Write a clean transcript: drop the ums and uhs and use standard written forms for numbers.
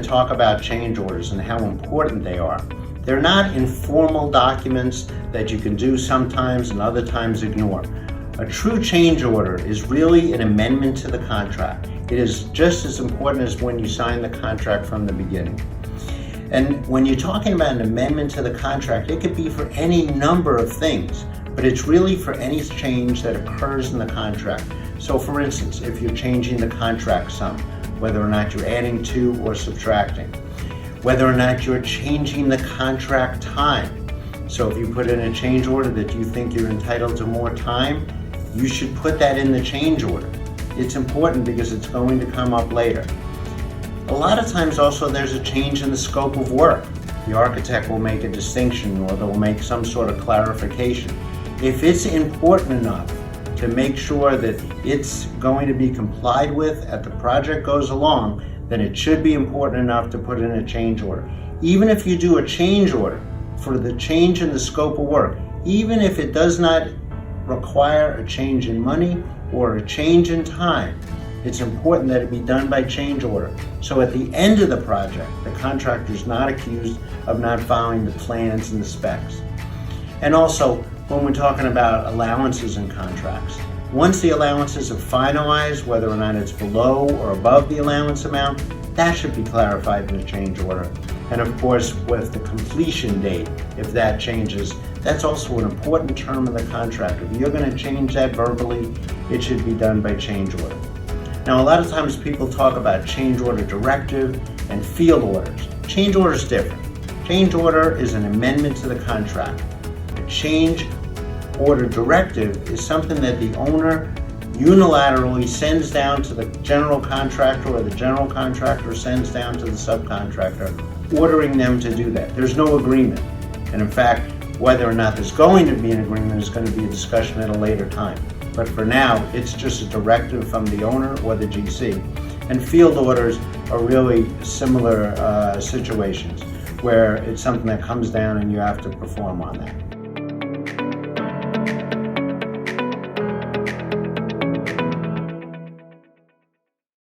talk about change orders and how important they are. They're not informal documents that you can do sometimes and other times ignore. A true change order is really an amendment to the contract. It is just as important as when you sign the contract from the beginning. And when you're talking about an amendment to the contract, it could be for any number of things, but it's really for any change that occurs in the contract. So for instance, if you're changing the contract sum, whether or not you're adding to or subtracting, whether or not you're changing the contract time. So if you put in a change order that you think you're entitled to more time, you should put that in the change order. It's important because it's going to come up later. A lot of times also there's a change in the scope of work. The architect will make a distinction or they'll make some sort of clarification. If it's important enough to make sure that it's going to be complied with as the project goes along, then it should be important enough to put in a change order. Even if you do a change order for the change in the scope of work, even if it does not require a change in money or a change in time, it's important that it be done by change order. So at the end of the project, the contractor is not accused of not following the plans and the specs. And also, when we're talking about allowances in contracts, once the allowances are finalized, whether or not it's below or above the allowance amount, that should be clarified in the change order. And of course, with the completion date, if that changes, that's also an important term in the contract. If you're going to change that verbally, it should be done by change order. Now, a lot of times people talk about change order directive and field orders. Change order is different. Change order is an amendment to the contract. A change order directive is something that the owner unilaterally sends down to the general contractor or the general contractor sends down to the subcontractor, ordering them to do that. There's no agreement. And in fact, whether or not there's going to be an agreement is going to be a discussion at a later time. But for now, it's just a directive from the owner or the GC. And field orders are really similar situations where it's something that comes down and you have to perform on that.